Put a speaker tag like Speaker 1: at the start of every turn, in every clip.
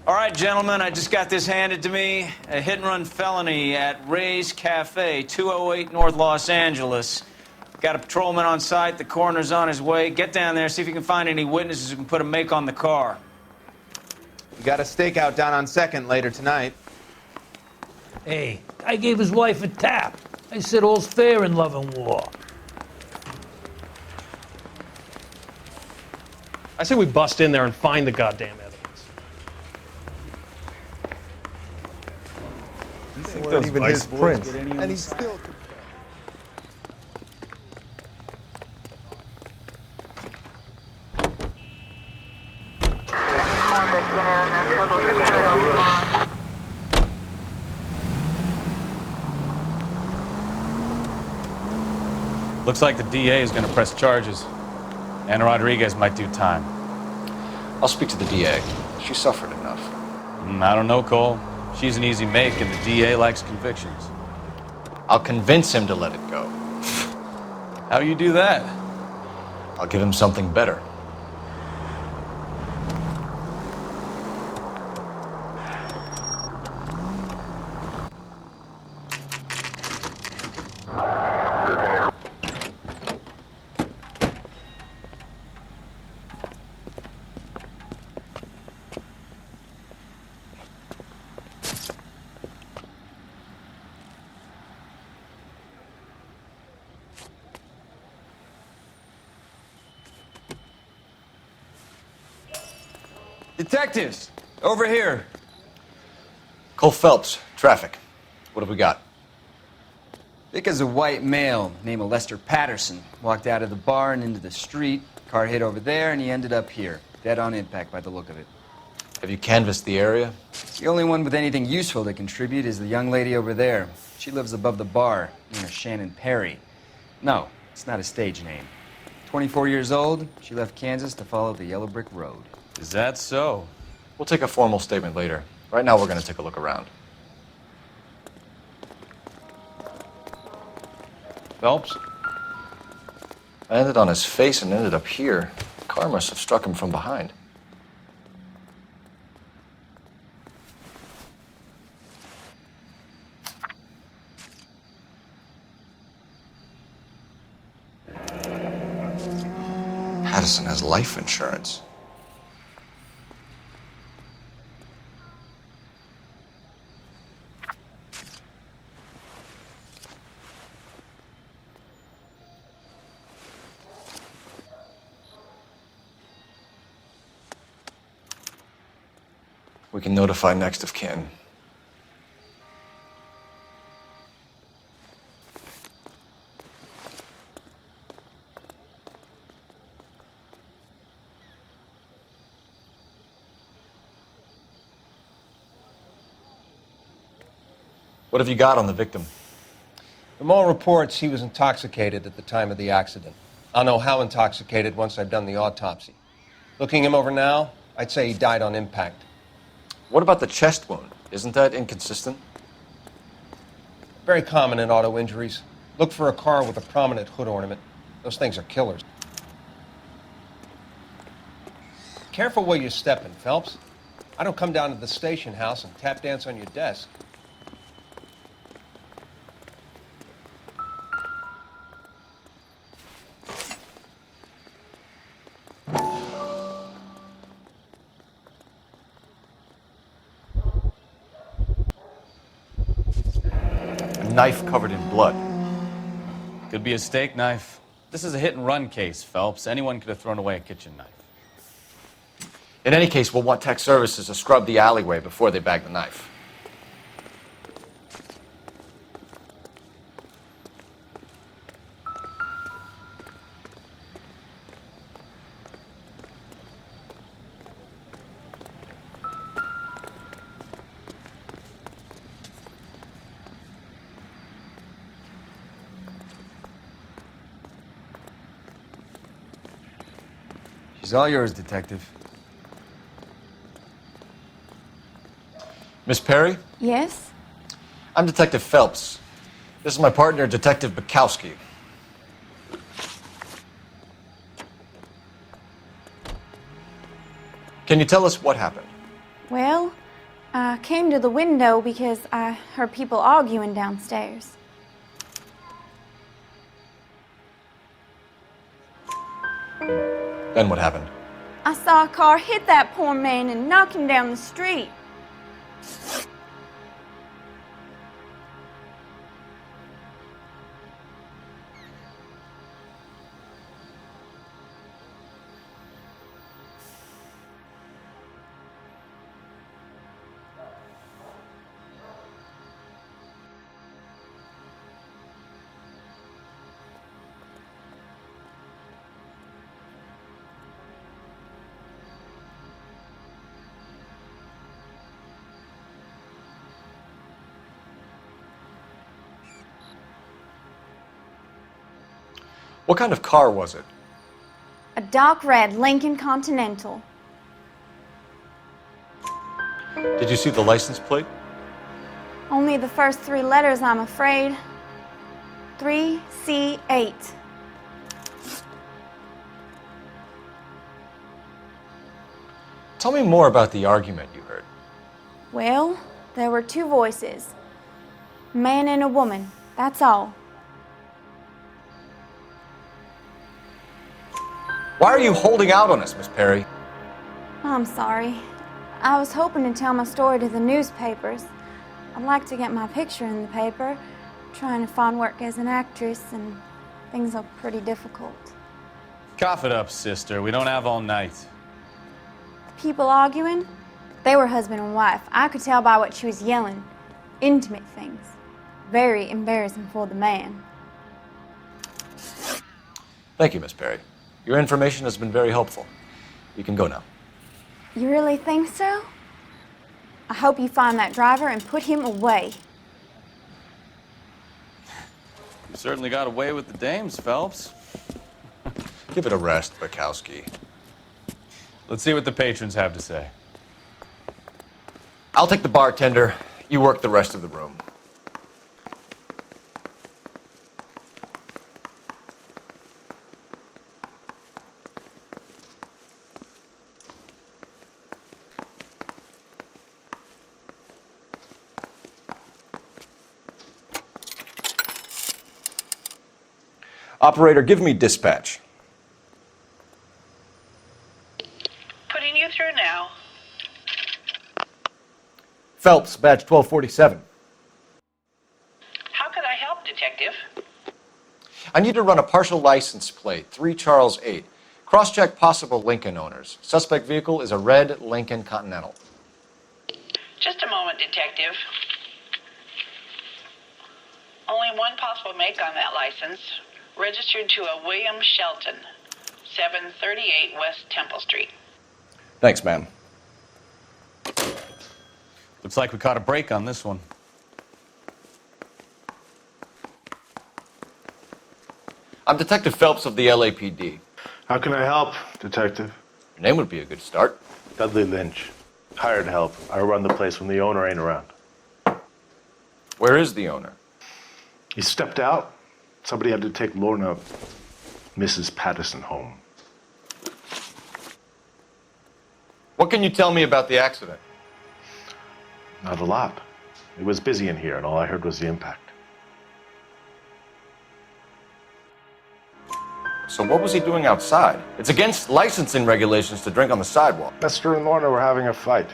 Speaker 1: All right, gentlemen, I just got this handed to me. A hit-and-run felony at Ray's Cafe, 208 North Los Angeles. Got a patrolman on site. The coroner's on his way. Get down there, see if you can find any witnesses who can put a make on the car.
Speaker 2: We got a stakeout down on 2nd later tonight.
Speaker 3: Hey, I gave his wife a tap. I said all's fair in love and war.
Speaker 4: I say we bust in there and find the goddamn evidence.
Speaker 2: These weren't even his prints, and he's still...
Speaker 1: Looks like the DA is going to press charges. Anna Rodriguez might do time.
Speaker 5: I'll speak to the DA. She suffered enough.
Speaker 1: I don't know, Cole. She's an easy make, and the DA likes convictions.
Speaker 5: I'll convince him to let it go.
Speaker 1: How you do that?
Speaker 5: I'll give him something better.
Speaker 1: Detectives, over here.
Speaker 5: Cole Phelps, traffic. What have we got?
Speaker 6: Vic is a white male named Lester Patterson. Walked out of the bar and into the street. Car hit over there, and he ended up here. Dead on impact by the look of it.
Speaker 5: Have you canvassed the area?
Speaker 6: The only one with anything useful to contribute is the young lady over there. She lives above the bar, near Shannon Perry. No, it's not a stage name. 24 years old, she left Kansas to follow the yellow brick road.
Speaker 1: Is that so?
Speaker 5: We'll take a formal statement later. Right now, we're going to take a look around.
Speaker 1: Phelps?
Speaker 5: I landed on his face and ended up here. The car must have struck him from behind. Patterson has life insurance. We can notify next of kin. What have you got on the victim?
Speaker 7: From all reports, he was intoxicated at the time of the accident. I'll know how intoxicated once I've done the autopsy. Looking him over now, I'd say he died on impact.
Speaker 5: What about the chest wound? Isn't that inconsistent?
Speaker 7: Very common in auto injuries. Look for a car with a prominent hood ornament. Those things are killers. Careful where you're stepping, Phelps. I don't come down to the station house and tap dance on your desk.
Speaker 5: Knife covered in blood.
Speaker 1: Could be a steak knife. This is a hit-and-run case, Phelps. Anyone could have thrown away a kitchen knife.
Speaker 5: In any case, we'll want tech services to scrub the alleyway before they bag the knife.
Speaker 6: She's all yours, Detective.
Speaker 5: Miss Perry,
Speaker 8: Yes?
Speaker 5: I'm Detective Phelps. This is my partner, Detective Bukowski. Can you tell us what happened?
Speaker 8: Well, I came to the window because I heard people arguing downstairs.
Speaker 5: Then what happened?
Speaker 8: I saw a car hit that poor man and knock him down the street.
Speaker 5: What kind of car was it?
Speaker 8: A dark red Lincoln Continental.
Speaker 5: Did you see the license plate?
Speaker 8: Only the first three letters, I'm afraid. 3C8.
Speaker 5: Tell me more about the argument you heard.
Speaker 8: Well, there were two voices. A man and a woman, that's all.
Speaker 5: Why are you holding out on us, Miss Perry?
Speaker 8: I'm sorry. I was hoping to tell my story to the newspapers. I'd like to get my picture in the paper. Trying to find work as an actress, and things are pretty difficult.
Speaker 1: Cough it up, sister. We don't have all night.
Speaker 8: People arguing? They were husband and wife. I could tell by what she was yelling. Intimate things. Very embarrassing for the man.
Speaker 5: Thank you, Miss Perry. Your information has been very helpful. You can go now.
Speaker 8: You really think so? I hope you find that driver and put him away.
Speaker 1: You certainly got away with the dames, Phelps.
Speaker 5: Give it a rest, Bukowski.
Speaker 1: Let's see what the patrons have to say.
Speaker 5: I'll take the bartender. You work the rest of the room. Operator, give me dispatch.
Speaker 9: Putting you through now.
Speaker 5: Phelps, badge 1247.
Speaker 9: How can I help, Detective?
Speaker 5: I need to run a partial license plate, 3 Charles 8. Cross-check possible Lincoln owners. Suspect vehicle is a red Lincoln Continental.
Speaker 9: Just a moment, Detective. Only one possible make on that license. Registered to a William Shelton, 738 West Temple Street.
Speaker 5: Thanks, ma'am.
Speaker 1: Looks like we caught a break on this one.
Speaker 5: I'm Detective Phelps of the LAPD.
Speaker 10: How can I help, Detective?
Speaker 5: Your name would be a good start.
Speaker 10: Dudley Lynch. Hired help. I run the place when the owner ain't around.
Speaker 5: Where is the owner?
Speaker 10: He stepped out. Somebody had to take Lorna, Mrs. Patterson, home.
Speaker 5: What can you tell me about the accident?
Speaker 10: Not a lot. It was busy in here, and all I heard was the impact.
Speaker 5: So what was he doing outside? It's against licensing regulations to drink on the sidewalk.
Speaker 10: Lester and Lorna were having a fight.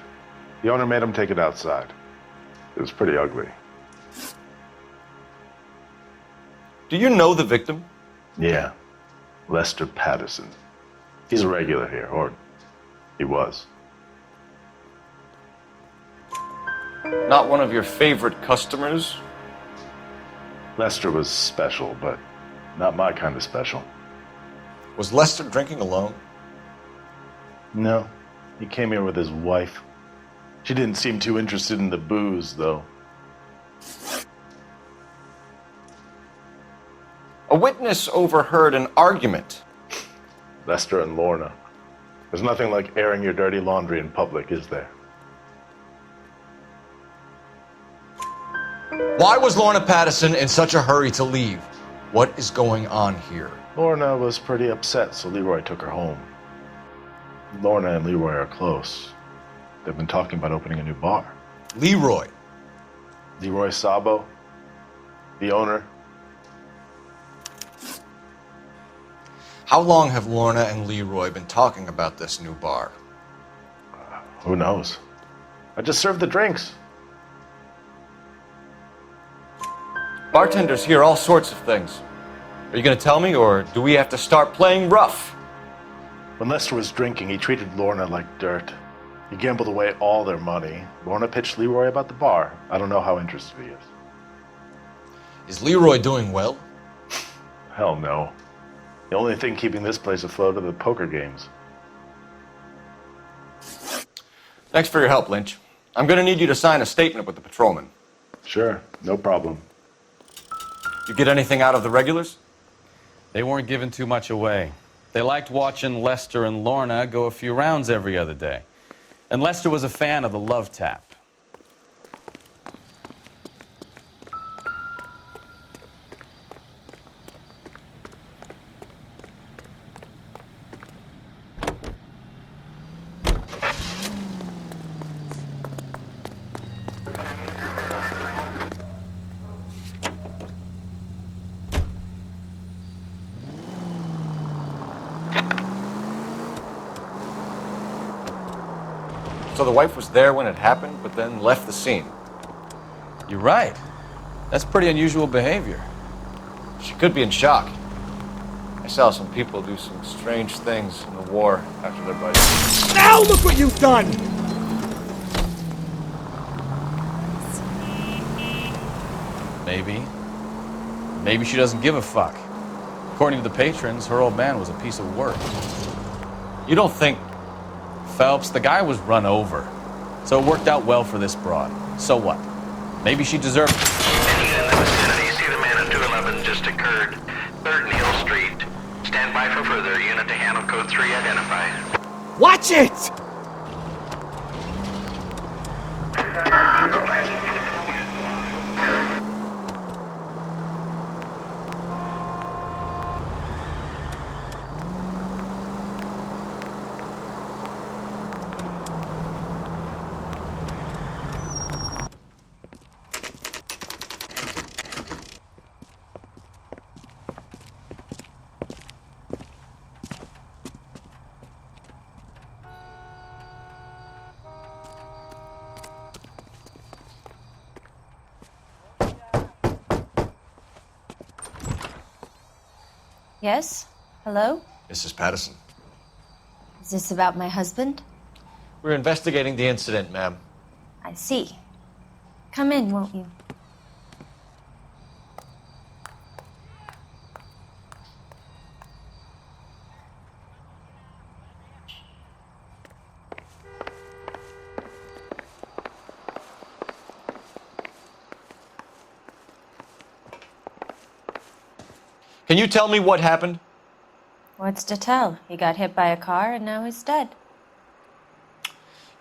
Speaker 10: The owner made him take it outside. It was pretty ugly.
Speaker 5: Do you know the victim?
Speaker 10: Yeah. Lester Patterson. He's a regular here, or he was.
Speaker 5: Not one of your favorite customers?
Speaker 10: Lester was special, but not my kind of special.
Speaker 5: Was Lester drinking alone?
Speaker 10: No. He came here with his wife. She didn't seem too interested in the booze, though.
Speaker 5: A witness overheard an argument.
Speaker 10: Lester and Lorna. There's nothing like airing your dirty laundry in public, is there?
Speaker 5: Why was Lorna Patterson in such a hurry to leave? What is going on here?
Speaker 10: Lorna was pretty upset, so Leroy took her home. Lorna and Leroy are close. They've been talking about opening a new bar.
Speaker 5: Leroy.
Speaker 10: Leroy Sabo, the owner.
Speaker 5: How long have Lorna and Leroy been talking about this new bar?
Speaker 10: Who knows? I just served the drinks.
Speaker 5: Bartenders hear all sorts of things. Are you going to tell me, or do we have to start playing rough?
Speaker 10: When Lester was drinking, he treated Lorna like dirt. He gambled away all their money. Lorna pitched Leroy about the bar. I don't know how interested he is.
Speaker 5: Is Leroy doing well?
Speaker 10: Hell no. The only thing keeping this place afloat are the poker games.
Speaker 5: Thanks for your help, Lynch. I'm going to need you to sign a statement with the patrolman.
Speaker 10: Sure, no problem.
Speaker 5: You get anything out of the regulars?
Speaker 11: They weren't giving too much away. They liked watching Lester and Lorna go a few rounds every other day. And Lester was a fan of the love tap.
Speaker 5: So the wife was there when it happened, but then left the scene.
Speaker 11: You're right. That's pretty unusual behavior.
Speaker 5: She could be in shock. I saw some people do some strange things in the war after their buddies.
Speaker 12: Now look what you've done!
Speaker 11: Maybe. Maybe she doesn't give a fuck. According to the patrons, her old man was a piece of work.
Speaker 5: You don't think...
Speaker 11: Phelps, the guy was run over. So it worked out well for this broad. So what? Maybe she deserved it.
Speaker 13: Any in the vicinity see the man at 211 just occurred. 3rd and Hill Street. Stand by for further. Unit to handle code 3 identified.
Speaker 12: Watch it!
Speaker 14: Yes? Hello?
Speaker 5: Mrs. Patterson.
Speaker 14: Is this about my husband?
Speaker 5: We're investigating the incident, ma'am.
Speaker 14: I see. Come in, won't you?
Speaker 5: Can you tell me what happened?
Speaker 14: What's to tell? He got hit by a car and now he's dead.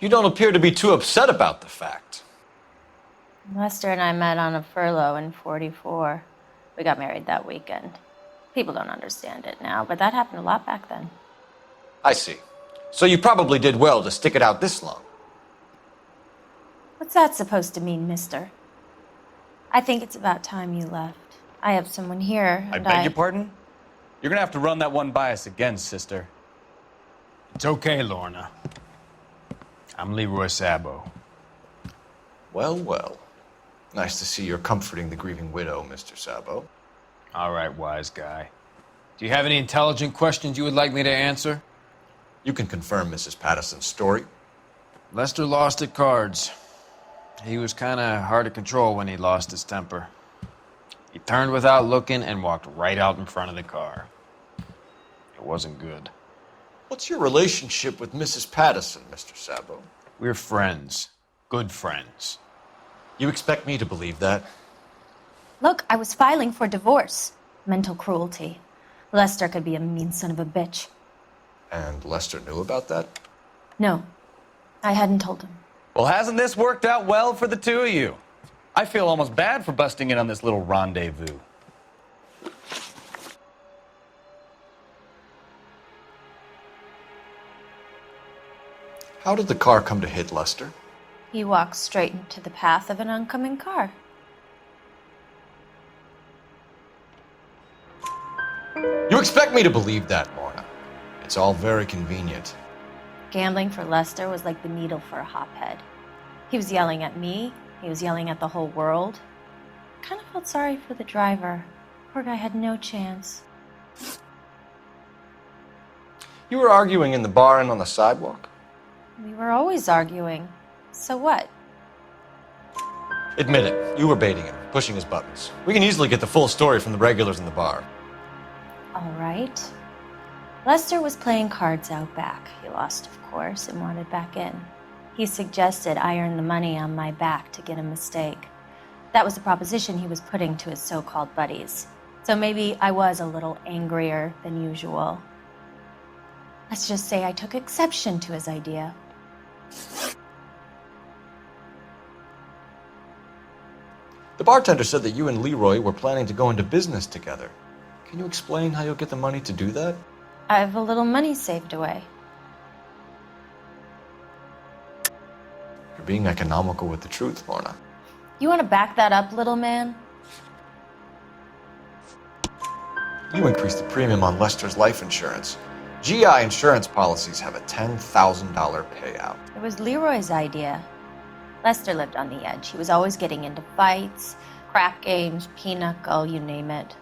Speaker 5: You don't appear to be too upset about the fact.
Speaker 14: Lester and I met on a furlough in '44. We got married that weekend. People don't understand it now, but that happened a lot back then.
Speaker 5: I see. So you probably did well to stick it out this long.
Speaker 14: What's that supposed to mean, mister? I think it's about time you left. I have someone here,
Speaker 11: I
Speaker 14: and
Speaker 11: beg your pardon? You're gonna have to run that one by us again, sister.
Speaker 15: It's okay, Lorna. I'm Leroy Sabo.
Speaker 5: Well, well. Nice to see you're comforting the grieving widow, Mr. Sabo.
Speaker 15: All right, wise guy. Do you have any intelligent questions you would like me to answer?
Speaker 5: You can confirm Mrs. Patterson's story.
Speaker 15: Lester lost at cards. He was kind of hard to control when he lost his temper. He turned without looking and walked right out in front of the car. It wasn't good.
Speaker 5: What's your relationship with Mrs. Patterson, Mr. Sabo?
Speaker 15: We're friends. Good friends.
Speaker 5: You expect me to believe that?
Speaker 14: Look, I was filing for divorce. Mental cruelty. Lester could be a mean son of a bitch.
Speaker 5: And Lester knew about that?
Speaker 14: No, I hadn't told him.
Speaker 11: Well, hasn't this worked out well for the two of you? I feel almost bad for busting in on this little rendezvous.
Speaker 5: How did the car come to hit Lester?
Speaker 14: He walked straight into the path of an oncoming car.
Speaker 5: You expect me to believe that, Lorna? It's all very convenient.
Speaker 14: Gambling for Lester was like the needle for a hophead. He was yelling at me. He was yelling at the whole world. I kind of felt sorry for the driver. Poor guy had no chance.
Speaker 5: You were arguing in the bar and on the sidewalk?
Speaker 14: We were always arguing. So what?
Speaker 5: Admit it, you were baiting him, pushing his buttons. We can easily get the full story from the regulars in the bar.
Speaker 14: All right. Lester was playing cards out back. He lost, of course, and wanted back in. He suggested I earn the money on my back to get a mistake. That was the proposition he was putting to his so-called buddies. So maybe I was a little angrier than usual. Let's just say I took exception to his idea.
Speaker 5: The bartender said that you and Leroy were planning to go into business together. Can you explain how you'll get the money to do that?
Speaker 14: I have a little money saved away.
Speaker 5: You're being economical with the truth, Lorna.
Speaker 14: You want to back that up, little man?
Speaker 5: You increased the premium on Lester's life insurance. GI insurance policies have a $10,000 payout.
Speaker 14: It was Leroy's idea. Lester lived on the edge. He was always getting into fights, crap games, pinochle, you name it.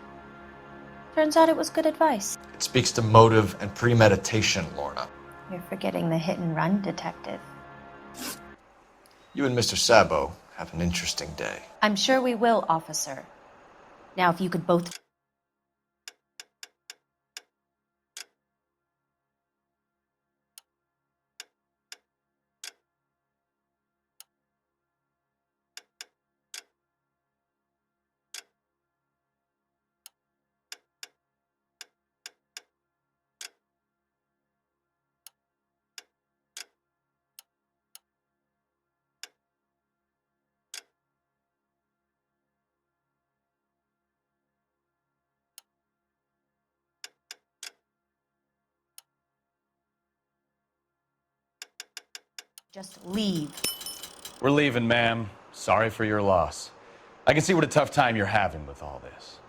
Speaker 14: Turns out it was good advice.
Speaker 5: It speaks to motive and premeditation, Lorna.
Speaker 14: You're forgetting the hit-and-run detective.
Speaker 5: You and Mr. Sabo have an interesting day.
Speaker 14: I'm sure we will, officer. Now, if you could both... just leave.
Speaker 11: We're leaving, ma'am. Sorry for your loss. I can see what a tough time you're having with all this.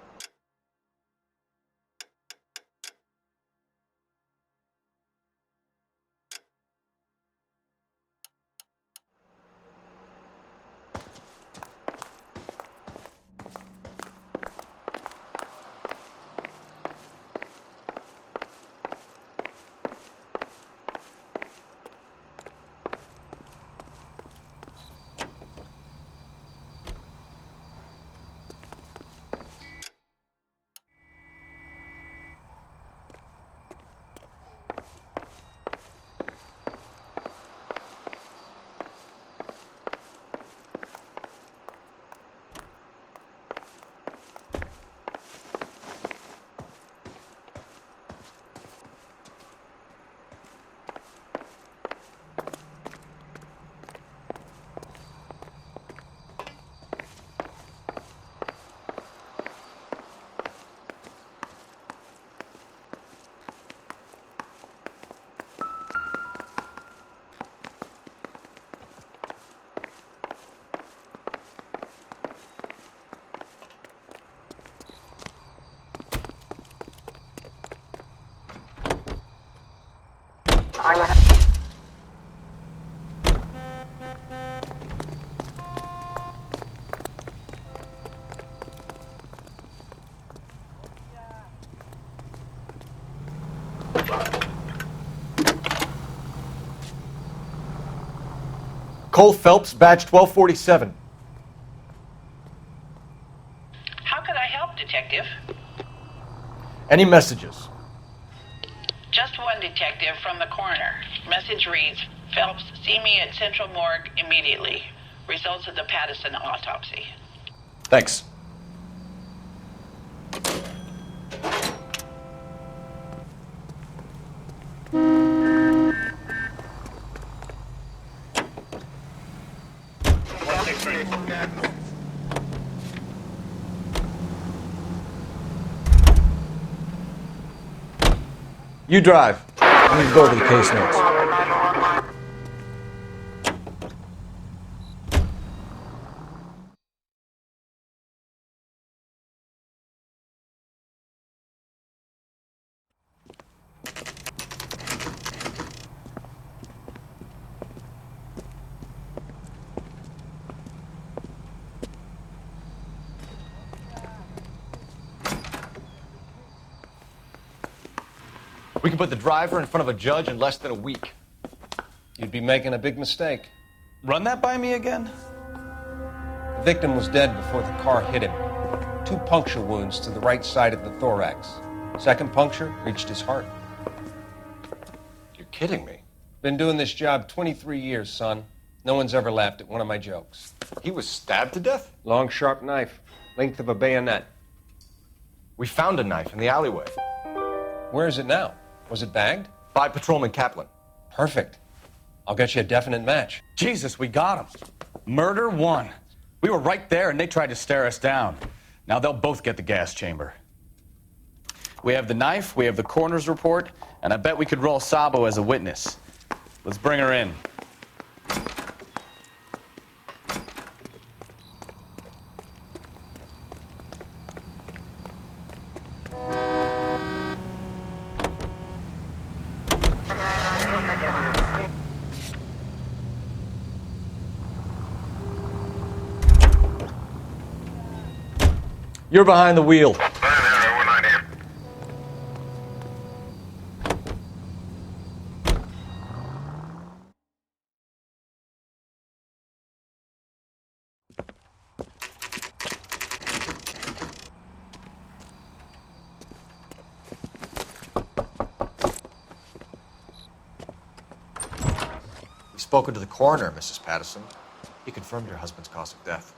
Speaker 5: Cole Phelps, badge 1247.
Speaker 9: How could I help, Detective?
Speaker 5: Any messages?
Speaker 9: Just one detective from the coroner. Message reads, Phelps, see me at Central Morgue immediately. Results of the Pattison autopsy.
Speaker 5: Thanks. You drive.
Speaker 12: I need to go over the case notes.
Speaker 5: We can put the driver in front of a judge in less than a week.
Speaker 7: You'd be making a big mistake.
Speaker 11: Run that by me again?
Speaker 7: The victim was dead before the car hit him. 2 puncture wounds to the right side of the thorax. Second puncture reached his heart.
Speaker 5: You're kidding me.
Speaker 7: Been doing this job 23 years, son. No one's ever laughed at one of my jokes.
Speaker 5: He was stabbed to death?
Speaker 7: Long, sharp knife, length of a bayonet.
Speaker 5: We found a knife in the alleyway.
Speaker 7: Where is it now? Was it bagged?
Speaker 5: By Patrolman Kaplan.
Speaker 7: Perfect. I'll get you a definite match.
Speaker 11: Jesus, we got him. Murder 1. We were right there and they tried to stare us down. Now they'll both get the gas chamber. We have the knife, we have the coroner's report, and I bet we could roll Sabo as a witness. Let's bring her in.
Speaker 5: You're behind the wheel. We've spoken to the coroner, Mrs. Patterson. He confirmed your husband's cause of death.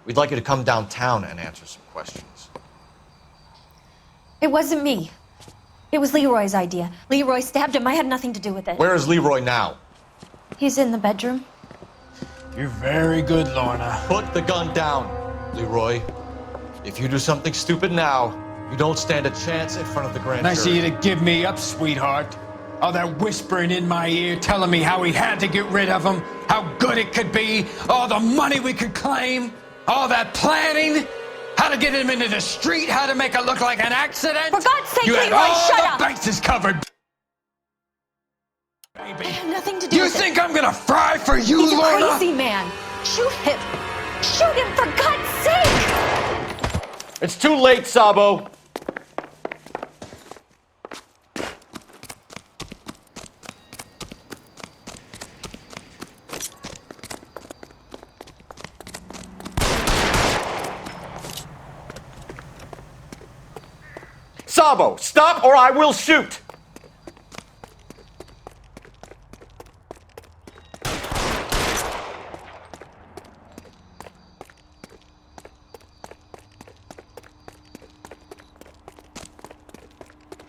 Speaker 5: We'd like you to come downtown and answer some questions.
Speaker 14: It wasn't me. It was Leroy's idea. Leroy stabbed him. I had nothing to do with it.
Speaker 5: Where is Leroy now?
Speaker 14: He's in the bedroom.
Speaker 15: You're very good, Lorna.
Speaker 5: Put the gun down, Leroy. If you do something stupid now, you don't stand a chance in front of the grand
Speaker 15: Nice of
Speaker 5: jury.
Speaker 15: you to give me up, sweetheart. All that whispering in my ear telling me how we had to get rid of him, how good it could be, all the money we could claim, all that planning, how to get him into the street, how to make it look like an accident.
Speaker 14: For God's sake,
Speaker 15: you had
Speaker 14: Leroy,
Speaker 15: all
Speaker 14: shut
Speaker 15: the
Speaker 14: up!
Speaker 15: bases covered. Baby.
Speaker 14: I had nothing to do
Speaker 15: You
Speaker 14: with
Speaker 15: think
Speaker 14: it.
Speaker 15: I'm gonna fry for you,
Speaker 14: He's
Speaker 15: Lorna?
Speaker 14: a crazy man. Shoot him. Shoot him, for God's sake!
Speaker 5: It's too late, Sabo. Sabo, stop or I will shoot!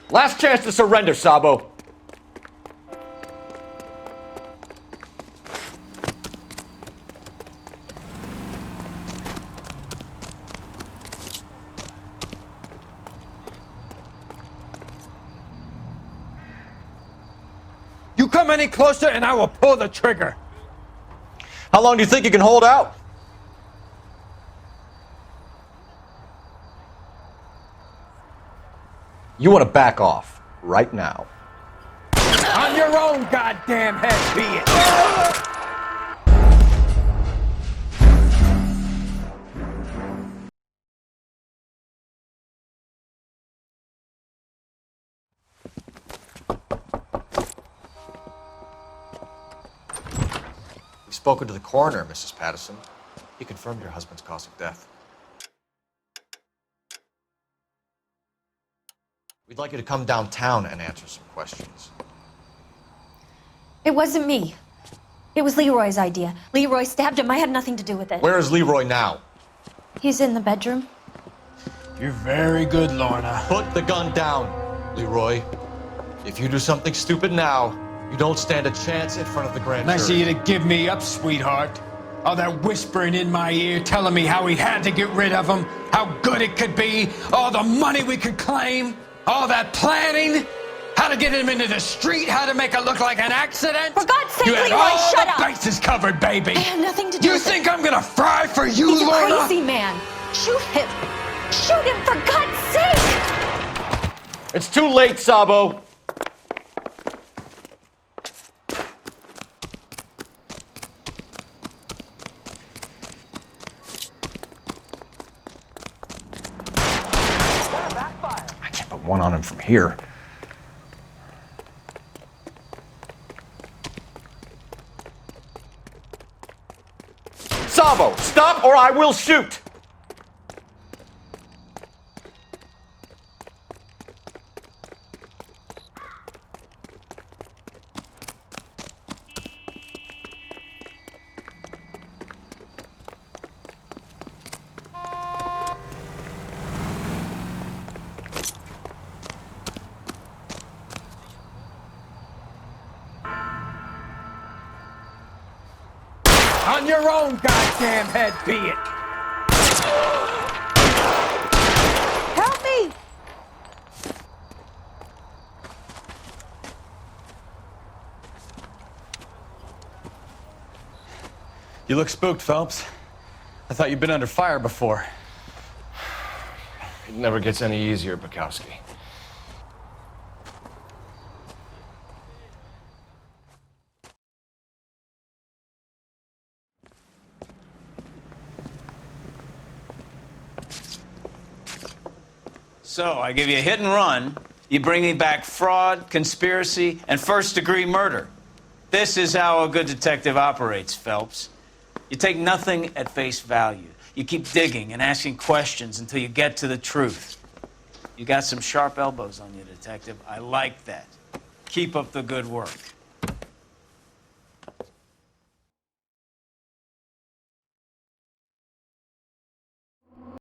Speaker 5: Last chance to surrender, Sabo.
Speaker 15: You come any closer and I will pull the trigger.
Speaker 5: How long do you think you can hold out? You want to back off right now.
Speaker 15: On your own goddamn head, be it.
Speaker 5: We've spoken to the coroner, Mrs. Patterson. He confirmed your husband's cause of death. We'd like you to come downtown and answer some questions.
Speaker 14: It wasn't me. It was Leroy's idea. Leroy stabbed him. I had nothing to do with it.
Speaker 5: Where is Leroy now?
Speaker 14: He's in the bedroom.
Speaker 15: You're very good, Lorna.
Speaker 5: Put the gun down, Leroy. If you do something stupid now, you don't stand a chance in front of the grand
Speaker 15: Nice of
Speaker 5: jury.
Speaker 15: you to give me up, sweetheart.
Speaker 16: All that whispering in my ear, telling me how he had to get rid of him, how good it could be, all the money we could claim, all that planning, how to get him into the street, how to make it look like an accident.
Speaker 14: For God's sake,
Speaker 16: you had
Speaker 14: Leroy,
Speaker 16: all
Speaker 14: shut
Speaker 16: the
Speaker 14: up.
Speaker 16: bases covered, baby.
Speaker 14: I have nothing to do
Speaker 16: You
Speaker 14: with
Speaker 16: think
Speaker 14: it.
Speaker 16: I'm gonna fry for you,
Speaker 14: He's a
Speaker 16: Lorna?
Speaker 14: crazy man. Shoot him. Shoot him, for God's sake.
Speaker 5: It's too late, Sabo.
Speaker 11: I can't put one on him from here.
Speaker 5: Sabo, stop or I will shoot!
Speaker 16: On your own goddamn head, be it.
Speaker 8: Help me!
Speaker 11: You look spooked, Phelps. I thought you'd been under fire before.
Speaker 5: It never gets any easier, Bukowski.
Speaker 1: So, I give you a hit and run. You bring me back fraud, conspiracy, and first-degree murder. This is how a good detective operates, Phelps. You take nothing at face value. You keep digging and asking questions until you get to the truth. You got some sharp elbows on you, detective. I like that. Keep up the good work.